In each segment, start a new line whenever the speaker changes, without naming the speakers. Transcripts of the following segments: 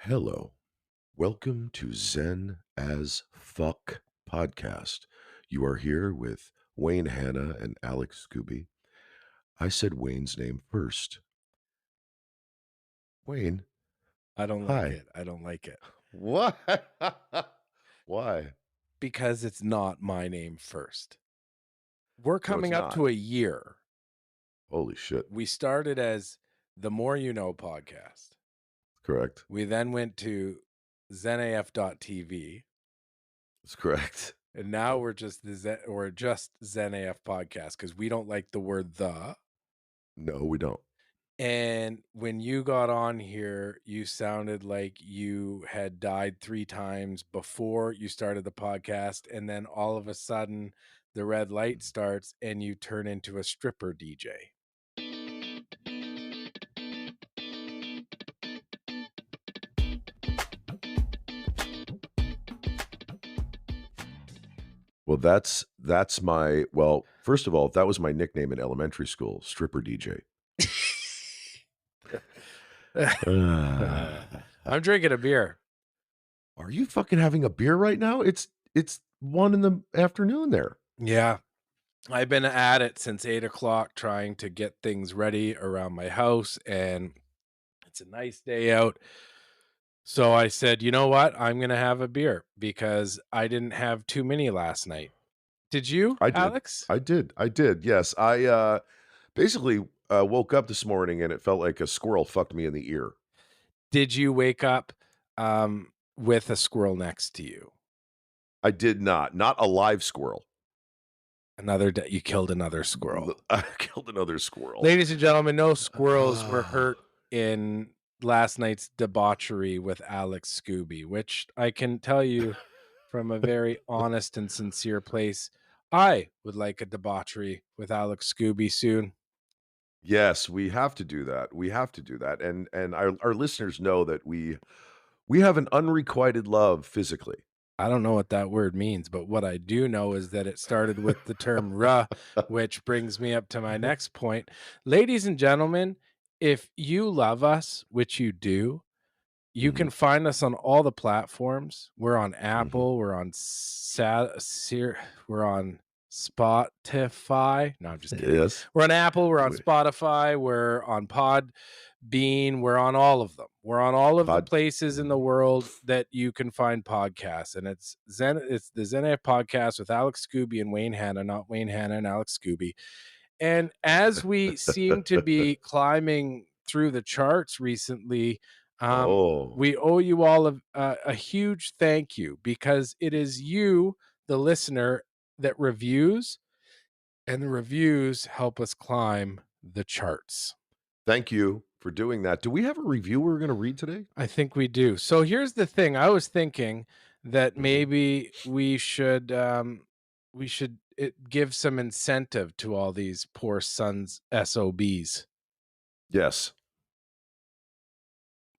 Hello. Welcome to Zen as Fuck podcast. You are here with Wayne Hanna and Alex Skuby. I said Wayne's name first. Wayne,
I don't like
hi.
it. I don't like it.
What? Why?
Because it's not my name first. We're
No, it's
coming up to
not.
a year.
Holy shit.
We started as the More You Know podcast.
Correct.
We then went to zenafpod.tv.
That's correct.
And now we're just just ZenAF podcast because we don't like the word the.
No, we don't.
And when you got on here, you sounded like you had died 3 times before you started the podcast. And then all of a sudden, the red light starts and you turn into a stripper DJ.
Well, that's my, well, first of all, that was my nickname in elementary school, stripper DJ.
I'm drinking a beer.
Are you fucking having a beer right now? It's 1 in the afternoon there.
Yeah. I've been at it since 8 o'clock trying to get things ready around my house, and it's a nice day out. So I said, you know what? I'm going to have a beer because I didn't have too many last night. Did you,
I did.
Alex?
I did. Yes. I basically woke up this morning and it felt like a squirrel fucked me in the ear.
Did you wake up with a squirrel next to you?
I did not. Not a live squirrel.
You killed another squirrel.
I killed another squirrel.
Ladies and gentlemen, no squirrels were hurt in last night's debauchery with Alex Skuby, which I can tell you from a very honest and sincere place, I would like a debauchery with Alex Skuby soon.
Yes, we have to do that. We have to do that. And our listeners know that we have an unrequited love physically.
I don't know what that word means, but what I do know is that it started with the term "ruh," which brings me up to my next point. Ladies and gentlemen, if you love us, which you do, you can find us on all the platforms. We're on Apple, we're on we're on Spotify. No, I'm just kidding.
Yes.
We're on Apple, we're on Spotify, we're on Podbean, we're on all of them. We're on all of the places in the world that you can find podcasts. And it's the ZenAF podcast with Alex Skuby and Wayne Hanna, not Wayne Hanna and Alex Skuby. And as we seem to be climbing through the charts recently, we owe you all a huge thank you because it is you, the listener, that reviews, and the reviews help us climb the charts.
Thank you for doing that. Do we have a review we're going to read today?
I think we do. So here's the thing. I was thinking that maybe we should give some incentive to all these poor sons SOBs.
Yes.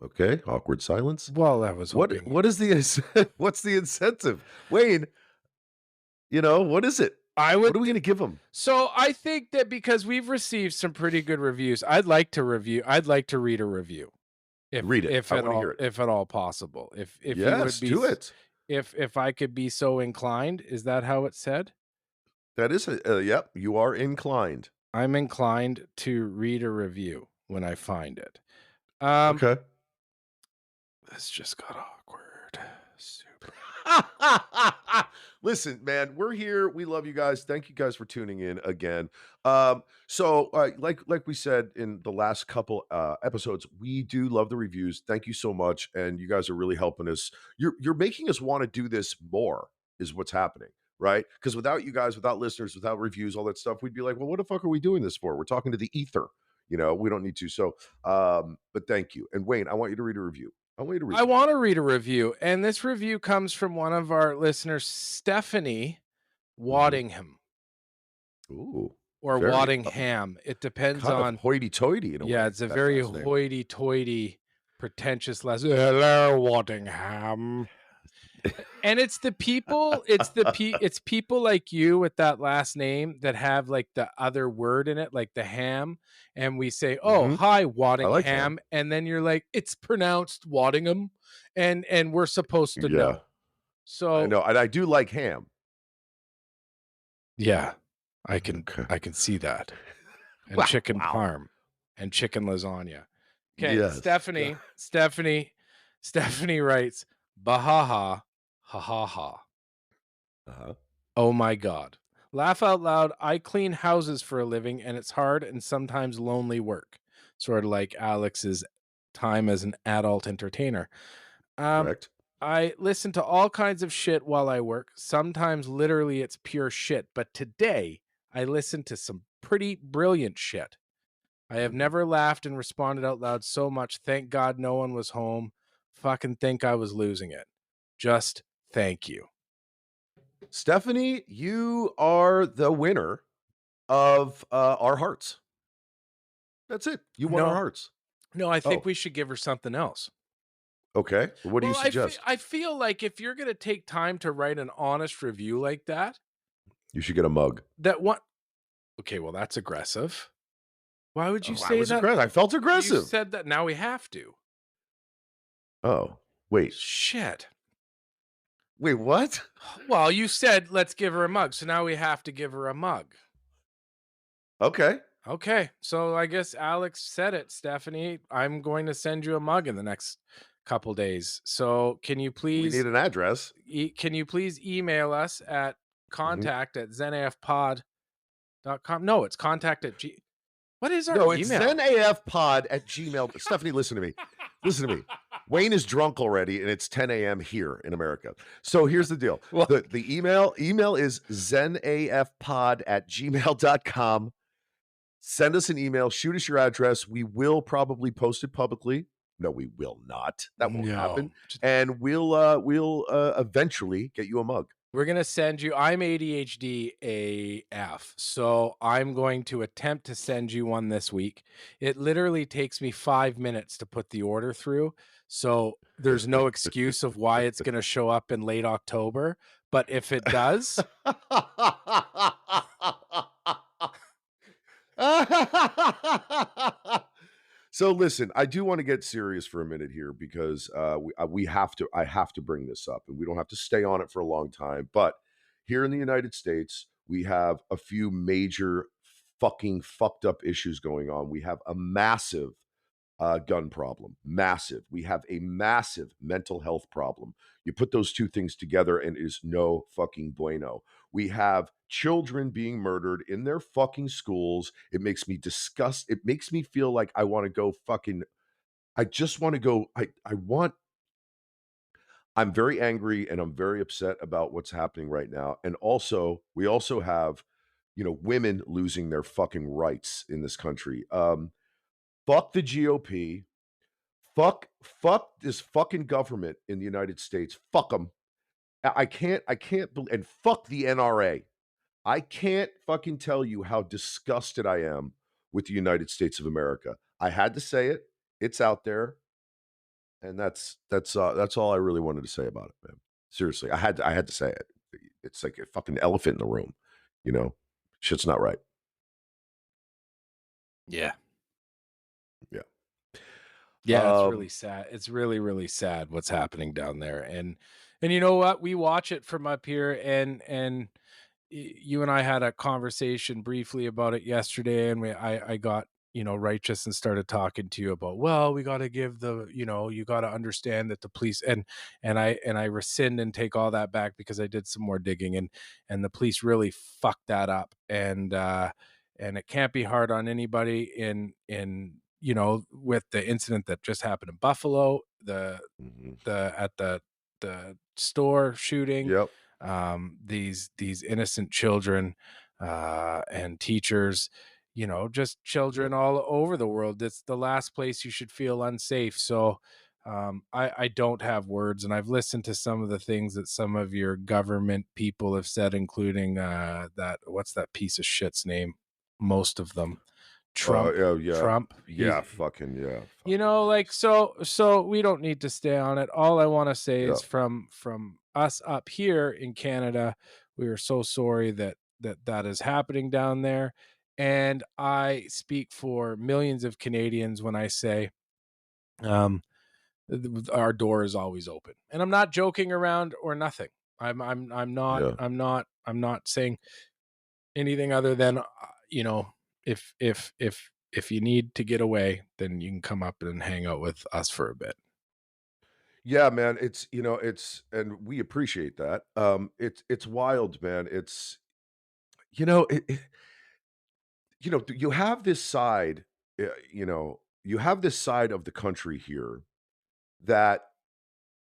Okay, awkward silence.
Well, I was hoping.
What is the what's the incentive? Wayne, what is it? What are we going to give them?
So I think that because we've received some pretty good reviews, I'd like to read a review.
Read it.
If at all possible. If
yes,
you would be,
do it.
If I could be so inclined, is that how it's said?
That is yep, you are inclined.
I'm inclined to read a review when I find it.
Okay.
This just got awkward. Super.
Listen, man, we're here. We love you guys. Thank you guys for tuning in again. So like we said in the last couple episodes, we do love the reviews. Thank you so much. And you guys are really helping us. You're making us want to do this more, is what's happening, right? Because without you guys, without listeners, without reviews, all that stuff, we'd be like, well, what the fuck are we doing this for? We're talking to the ether. We don't need to. So but thank you. And Wayne, I want you to read a review.
I want to read a review, and this review comes from one of our listeners, Stephanie Waddingham.
Ooh.
Or Waddingham. It depends on
hoity-toity in a way.
Yeah, it's a very hoity-toity, pretentious last. Hello, Waddingham. And it's the people, it's people like you with that last name that have like the other word in it, like the ham, and we say, "Oh,
Mhm.
hi,
I like ham.
Waddingham," and then you're like, "It's pronounced Waddingham," and we're supposed to
Yeah,
know.
I
So
know, and I do like ham.
yeah,
Okay.
I can see that. And
Wow,
chicken
wow.
parm and chicken lasagna. Okay,
Yes. God.
Stephanie writes, "Bahaha, ha ha ha.
Uh-huh.
Oh my god. Laugh out loud. I clean houses for a living and it's hard and sometimes lonely work." Sort of like Alex's time as an adult entertainer. Um,
Correct.
I listen to all kinds of shit while I work. Sometimes literally it's pure shit, but today I listened to some pretty brilliant shit. I have
Mhm.
never laughed and responded out loud so much. Thank God no one was home. Fucking think I was losing it. Just thank you.
Stephanie, you are the winner of, our hearts. That's it. You won our
No,
hearts.
no, I think
Oh,
we should give her something else.
okay. What do you
Well,
suggest?
I feel like if you're gonna take time to write an honest review like that,
You should get a mug.
that one okay, well, that's aggressive. Why would you
Oh, I
say
was
that?
aggressive. I felt
You
aggressive.
said that, now we have to.
Oh, wait.
Shit.
Wait, what?
Well, you said, "Let's give her a mug," so now we have to give her a mug.
Okay.
Okay, so I guess Alex said it, Stephanie. I'm going to send you a mug in the next couple days. So
We need an address.
can you please email us at
Mhm.
contact@zenafpod.com? No, it's contact at g. What is our
No, it's
email?
zenafpod@gmail. Stephanie, listen to me. Listen to me. Wayne is drunk already, and it's 10 a.m. here in America. So here's the deal.
Well,
The email is zenafpod@gmail.com. Send us an email, shoot us your address. We will probably post it publicly. No, we will not. That won't happen.
no.
And we'll eventually get you a mug.
We're gonna send you. I'm ADHD AF, so I'm going to attempt to send you one this week. It literally takes me 5 minutes to put the order through, so there's no excuse of why it's gonna show up in late October. But if it does,
So listen, I do want to get serious for a minute here because we have to. I have to bring this up, and we don't have to stay on it for a long time. But here in the United States, we have a few major fucking fucked up issues going on. We have a massive gun problem. Massive. We have a massive mental health problem. You put those two things together and it is no fucking bueno. We have children being murdered in their fucking schools. It makes me disgust. It makes me feel like I want to go fucking I just want to go I want I'm very angry and I'm very upset about what's happening right now. And also, we also have, women losing their fucking rights in this country. Fuck the GOP. Fuck this fucking government in the United States. Fuck them. I can't believe, and fuck the NRA. I can't fucking tell you how disgusted I am with the United States of America. I had to say it. It's out there, and that's all I really wanted to say about it, man. Seriously, I had to say it. It's like a fucking elephant in the room, you know. Shit's not right.
yeah,
Yeah.
yeah, it's really
Um,
sad. It's really, really sad what's happening down there. And you know what? We watch it from up here, and you and I had a conversation briefly about it yesterday, and I got righteous and started talking to you about, well, we got to give the, you got to understand that the police, and I rescind and take all that back because I did some more digging, and the police really fucked that up, and it can't be hard on anybody in with the incident that just happened in Buffalo,
mhm.
at the store shooting,
Yep.
these innocent children, and teachers, just
Yep.
children all over the world. It's the last place you should feel unsafe. So I don't have words, and I've listened to some of the things that some of your government people have said, including that what's that piece of shit's name? Most of them, Trump.
Yeah, yeah.
Trump.
Yeah, fucking yeah,
You
fucking
know, like,
idiots.
so we don't need to stay on it. All I wanna say
Yeah.
is from us up here in Canada, we are so sorry that that is happening down there. And I speak for millions of Canadians when I say, um, our door is always open, and I'm not joking around or nothing.
Yeah.
I'm not saying anything other than, you know, if you need to get away, then you can come up and hang out with us for a bit.
Yeah, man, it's it's and we appreciate that. It's wild, man. It's it you have this side, you have this side of the country here that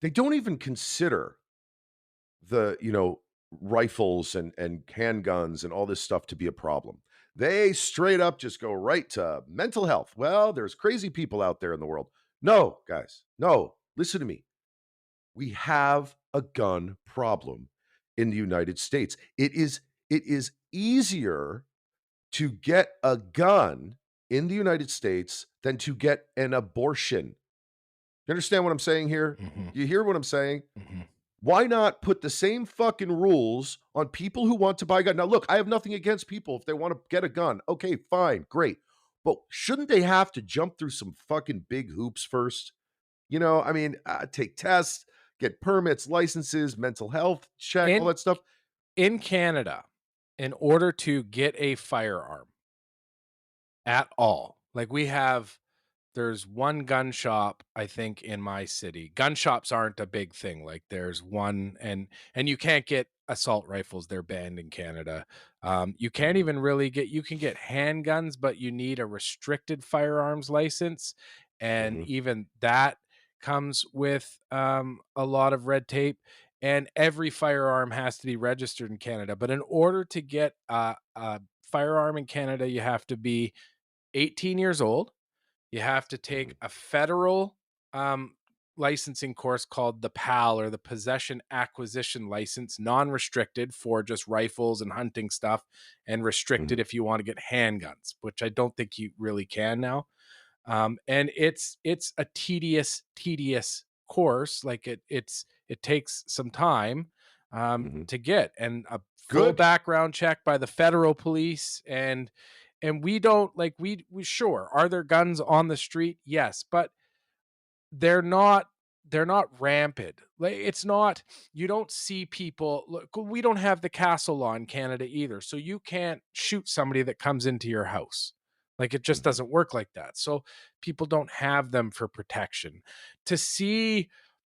they don't even consider the, rifles and handguns and all this stuff to be a problem. They straight up just go right to mental health. Well, there's crazy people out there in the world. No, guys, no, listen to me. We have a gun problem in the United States. It is easier to get a gun in the United States than to get an abortion. You understand what I'm saying here?
Mhm,
You hear what I'm saying?
mhm.
Why not put the same fucking rules on people who want to buy a gun? Now, look, I have nothing against people if they want to get a gun. Okay, fine, great. But shouldn't they have to jump through some fucking big hoops first? I mean, take tests, get permits, licenses, mental health check, all
In
that stuff.
in Canada, in order to get a firearm at all, like, there's one gun shop, I think, in my city. Gun shops aren't a big thing, like, there's one, and you can't get assault rifles, they're banned in Canada. You can't
Mhm,
even really get you can get handguns, but you need a restricted firearms license, and
mhm,
even that comes with, a lot of red tape, and every firearm has to be registered in Canada, but in order to get a firearm in Canada, you have to be 18 years old. You have to
mhm,
take a federal, um, licensing course called the PAL, or the Possession Acquisition License, non-restricted for just rifles and hunting stuff, and
mhm,
restricted if you want to get handguns, which I don't think you really can now. And it's a tedious course. Like, it takes some time,
mhm.
to get, and a full
Good.
background check by the federal police. And we don't, like, we sure, are there guns on the street? Yes, but they're not they're not rampant. Like, it's not, you don't see people, look, we don't have the castle law in Canada either. So you can't shoot somebody that comes into your house. Like, it just
Mhm,
doesn't work like that. So people don't have them for protection. To see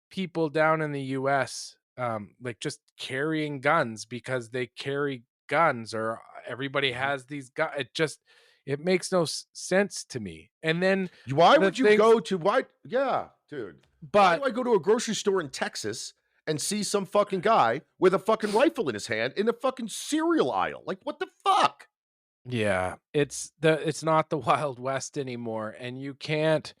people down in the US, like, just carrying guns because they carry guns, or everybody
mhm.
has these guns, it makes no sense to me. And then
Why
the
would you
things
go to why yeah, dude. Why do
but
I go to a grocery store in Texas and see some fucking guy with a fucking rifle in his hand in a fucking cereal aisle? Like, what the fuck?
Yeah, it's not the Wild West anymore, and you can't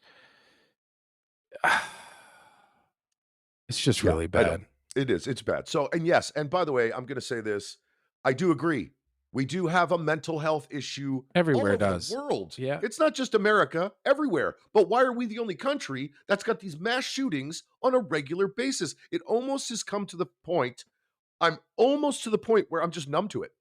it's just
Yeah,
really
I know.
bad.
It is, it's bad. So and yes, and by the way, I'm gonna say this, I do agree. We do have a mental health issue all
Everywhere
over the
does.
world.
Yeah.
It's not just America, everywhere. But why are we the only country that's got these mass shootings on a regular basis? It almost has come to the point I'm almost to the point where I'm just numb to it.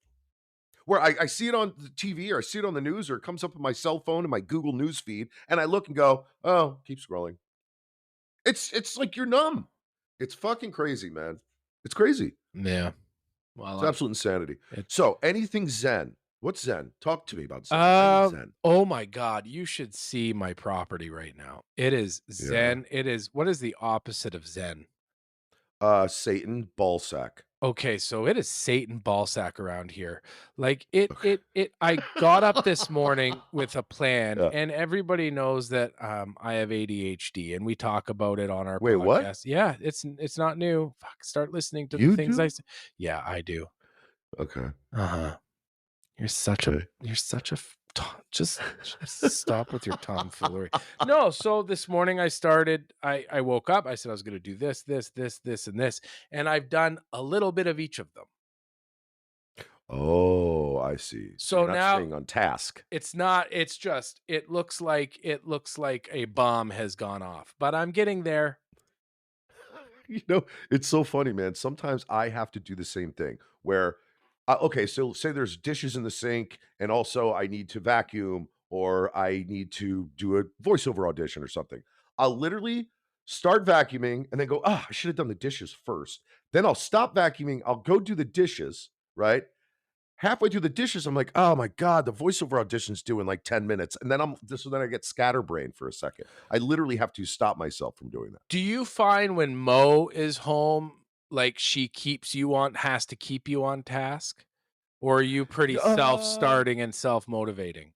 Where I see it on the TV or I see it on the news or it comes up on my cell phone and my Google News feed, and I look and go, "Oh, keep scrolling." It's like you're numb. It's fucking crazy, man. It's crazy.
Yeah. Well,
It's absolute insanity.
it
So, anything Zen. What's Zen? Talk to me about Zen. I need Zen.
oh my god, you should see my property right now. It is
Yeah.
zen. It is, what is the opposite of zen?
Satan ballsack.
Okay, so it is Satan ballsack around here. Like, it
Okay.
it it I got up this morning with a plan,
Yeah.
and everybody knows that, I have ADHD, and we talk about it on our
Wait, what?
podcast. Yeah, it's not new. Fuck, start listening to the
You
things I
do?
say. Yeah, I do.
Okay.
Uh-huh.
Okay.
You're such a just stop with your tomfoolery. No, so this morning I woke up, I said I was gonna do this, and this, and I've done a little bit of each of them.
Oh, I see. So you're
So
not
now
staying on task.
it's not, it's just, it looks like a bomb has gone off, but I'm getting there.
You know, it's so funny, man. Sometimes I have to do the same thing where, okay, so say there's dishes in the sink, and also I need to vacuum or I need to do a voiceover audition or something. I'll literally start vacuuming and then go, I should have done the dishes first. Then I'll stop vacuuming. I'll go do the dishes, right? Halfway through the dishes, I'm like, "Oh my god, the voiceover audition's due in like 10 minutes." And then I get scatterbrained for a second. I literally have to stop myself from doing that.
Do you find when Mo is home, like, she keeps you on has to keep you on task? Or are you pretty
Uh,
self-starting and self-motivating?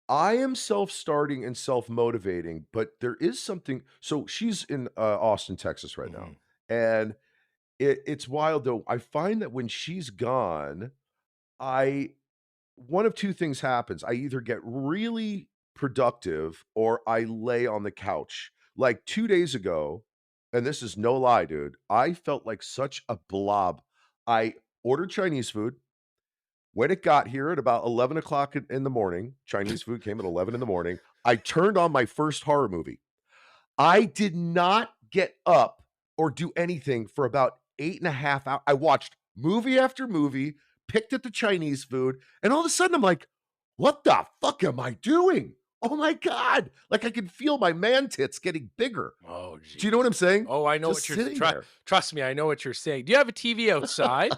I am self-starting and self-motivating, but there is something, so she's in, Austin, Texas right now,
Mhm.
and it's wild though. I find that when she's gone, I one of 2 things happens. I either get really productive or I lay on the couch. Like 2 days ago, and this is no lie, dude, I felt like such a blob. I ordered Chinese food. When it got here at about 11 o'clock in the morning, Chinese food came at 11 in the morning. I turned on my first horror movie. I did not get up or do anything for about 8.5 hours. I watched movie after movie, picked at the Chinese food, and all of a sudden I'm like, "What the fuck am I doing? Oh my god." Like I can feel my man tits getting bigger.
Oh,
Do you know what
jeez.
I'm saying?
Oh, I know
Just
what you're
sitting there.
trust me, I know what you're saying. Do you have a TV outside?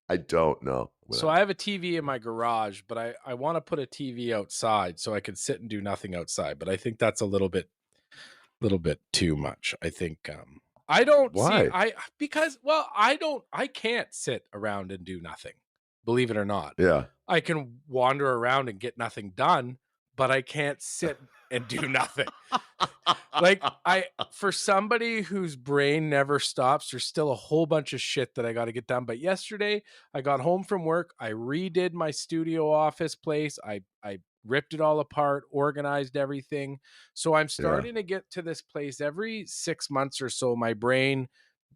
I don't know what
So
I
I have a TV in my garage, but I wanna put a TV outside so I can sit and do nothing outside, but I think that's a little bit too much. I think, I don't see
why?
I because, well, I can't sit around and do nothing, believe it or not.
Yeah.
I can wander around and get nothing done, but I can't sit and do nothing. Like, I for somebody whose brain never stops, there's still a whole bunch of shit that I gotta get done, but yesterday, I got home from work, I redid my studio office place, I ripped it all apart, organized everything, so I'm
Yeah.
starting to get to this place every 6 months or so, my brain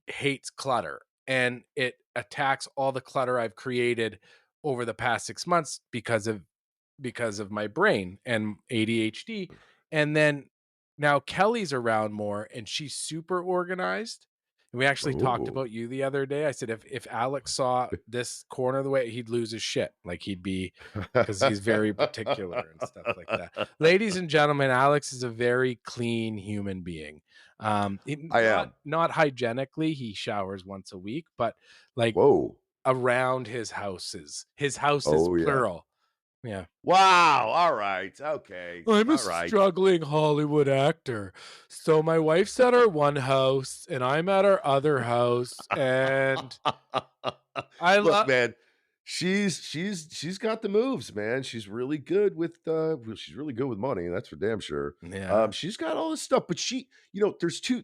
hates clutter, and it attacks all the clutter I've created over the past 6 months because of my brain and ADHD. And then now Kelly's around more and she's super organized. And we actually talked
Oh.
about you the other day. I said if Alex saw this corner of the way, he'd lose his shit. Like he'd be because he's very particular and stuff like that. Ladies and gentlemen, Alex is a very clean human being.
I
Not
am.
not hygienically, he showers once a week, but like
Whoa.
around his houses,
Oh, yeah.
plural. Yeah.
Wow, alright, okay,
I'm a
alright.
struggling Hollywood actor. So my wife's at our one house and I'm at our other house and I
Look,
love
man, she's got the moves, man. She's really good with, well, she's really good with money, that's for damn sure.
Yeah.
She's got all this stuff, but there's 2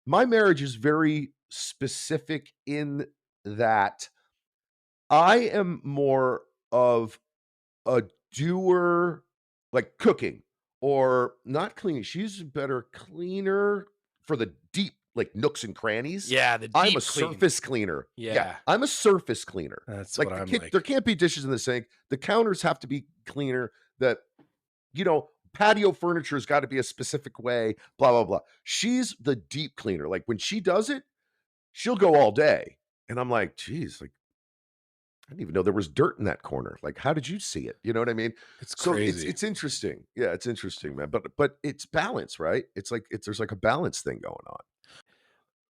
my marriage is very specific in that I am more of a doer, like cooking or not cleaning. She's a better cleaner for the deep, like nooks and crannies.
Yeah, the
I'm a
deep clean.
surface cleaner. Yeah,
Yeah.
I'm a surface cleaner.
That's what
Like
I'm
there
like.
can't be dishes in the sink. The counters have to be cleaner. That patio furniture's got to be a specific way. Blah blah blah. She's the deep cleaner. Like when she does it, she'll go all day, and I'm like, geez, like I didn't even know there was dirt in that corner. Like, how did you see it? You know what I mean?
It's
So
crazy.
it's interesting. Yeah, it's interesting, man. But it's balance, right? It's like there's like a balance thing going on.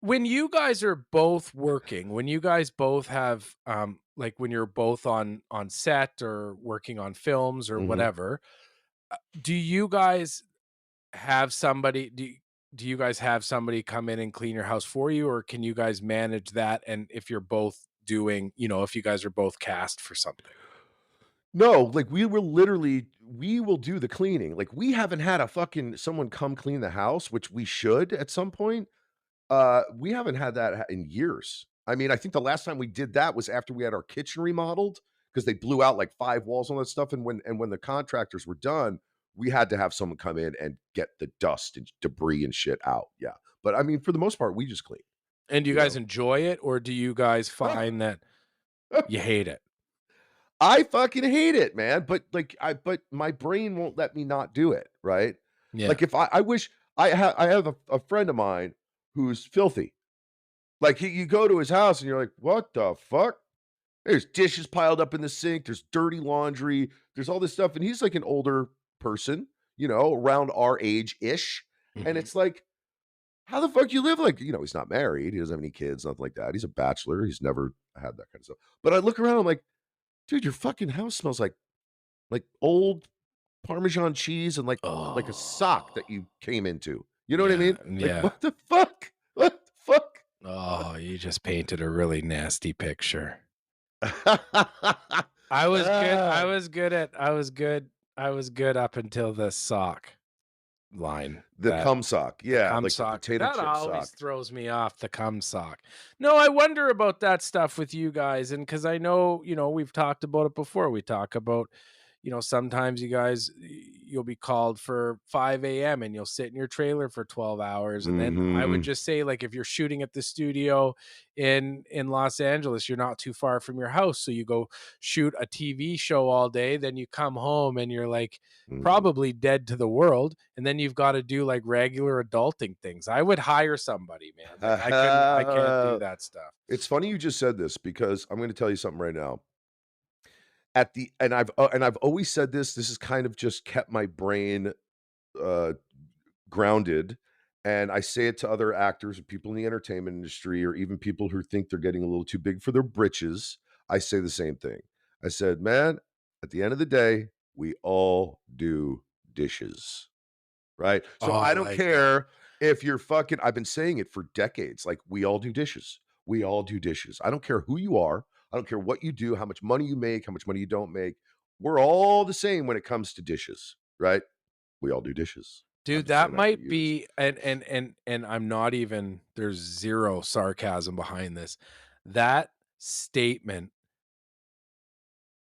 When you guys are both working, when you guys both have like when you're both on set or working on films or
Mhm.
whatever, do you guys have somebody do you guys have somebody come in and clean your house for you, or can you guys manage that? And if you're both doing, if you guys are both cast for something?
No, like we will do the cleaning. Like we haven't had a fucking someone come clean the house, which we should at some point. We haven't had that in years. I mean, I think the last time we did that was after we had our kitchen remodeled because they blew out like 5 walls on that stuff, and when the contractors were done, we had to have someone come in and get the dust and debris and shit out, yeah. But, I mean, for the most part, we just clean,
And do you
you
guys
know?
enjoy it, or do you guys find that you hate it?
I fucking hate it, man, but my brain won't let me not do it, right?
Yeah.
Like, if I wish I have a friend of mine who's filthy. Like, you go to his house and you're like, "What the fuck?" There's dishes piled up in the sink, there's dirty laundry, there's all this stuff, and he's like an older person, around our age-ish, and
Mhm.
it's like, how the fuck you live like he's not married, he doesn't have any kids, nothing like that, he's a bachelor, he's never had that kind of stuff, but I look around, I'm like, "Dude, your fucking house smells like old Parmesan cheese and like a sock that
Oh.
you came into." You know what I
Yeah,
mean? Like,
yeah.
what the fuck? What the fuck?
Oh, you just painted a really nasty picture. I
Ah,
was good at I was good up until the sock line.
the cum sock,
The
yeah,
cum
like the
sock.
potato
That
chip
always
sock.
throws me off, the cum sock. No, I wonder about that stuff with you guys, and because I know, we've talked about it before. We talk about, sometimes you guys, you'll be called for 5 a.m. and you'll sit in your trailer for 12 hours. And then I would
Mhm.
just say, like, if you're shooting at the studio in Los Angeles, you're not too far from your house. So you go shoot a TV show all day, then you come home and you're like,
Mhm.
probably dead to the world, and then you've got to do like regular adulting things. I would hire somebody, man. Like I can't do that stuff.
It's funny you just said this because I'm gonna tell you something right now. At the and I've always said this has kind of just kept my brain, uh, grounded, and I say it to other actors or people in the entertainment industry or even people who think they're getting a little too big for their britches. I say the same thing. I said, "Man, at the end of the day, we all do dishes." Right? So
Oh, I
I don't
like that.
care if you're fucking I've been saying it for decades, like, we all do dishes. We all do dishes. I don't care who you are. I don't care what you do, how much money you make, how much money you don't make. We're all the same when it comes to dishes, right? We all do dishes. I've
Dude,
been
that
saying that for
might
years.
be, and I'm not even, there's zero sarcasm behind this. That statement,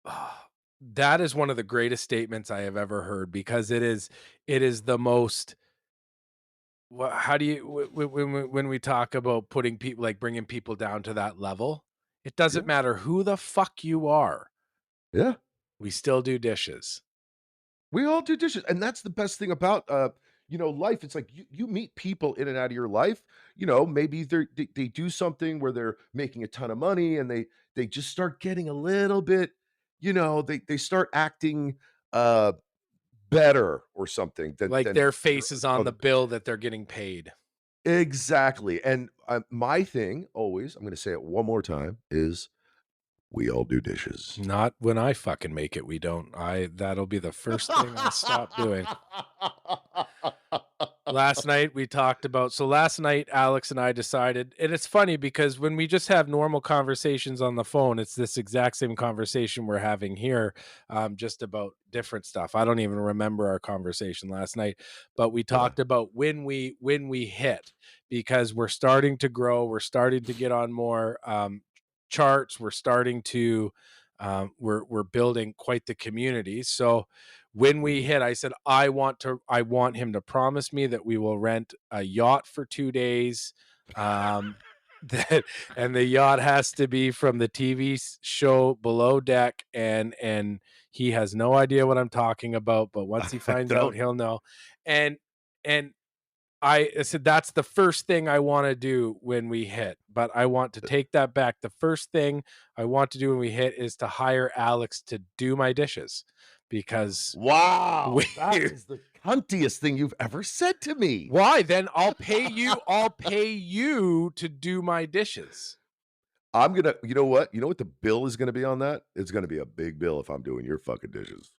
ah, that is one of the greatest statements I have ever heard, because it is the most, how do you, when we talk about putting people, like bringing people down to that level, it doesn't
Yeah,
matter who the fuck you are.
yeah.
We still do dishes.
We all do dishes, and that's the best thing about, life. It's like you meet people in and out of your life, maybe they do something where they're making a ton of money and they just start getting a little bit, they start acting, uh, better or something
Like
than
their
their
face is on the
other
bill that they're getting paid.
exactly, and, my thing always, I'm gonna say it one more time, is we all do dishes.
Not when I fucking make it, we don't. That'll be the first thing I stop doing. Last night we talked about, so last night Alex and I decided, and it's funny because when we just have normal conversations on the phone, it's this exact same conversation we're having here, just about different stuff. I don't even remember our conversation last night, but we
Yeah.
talked about when we hit, because we're starting to grow, we're starting to get on more charts, we're starting to we're building quite the community. So when we
Mhm.
hit, I said, I want him to promise me that we will rent a yacht for 2 days. Um, that, and the yacht has to be from the TV show Below Deck, and he has no idea what I'm talking about, but once he
I
finds out,
don't
he'll know. And and I said, "That's the first thing I wanna do when we hit," but I want to take that back. The first thing I want to do when we hit is to hire Alex to do my dishes, because we
Wow, that is the cuntiest thing you've ever said to me.
why? Then I'll pay you to do my dishes.
You know what? You know what the bill is gonna be on that? It's gonna be a big bill if I'm doing your fucking dishes.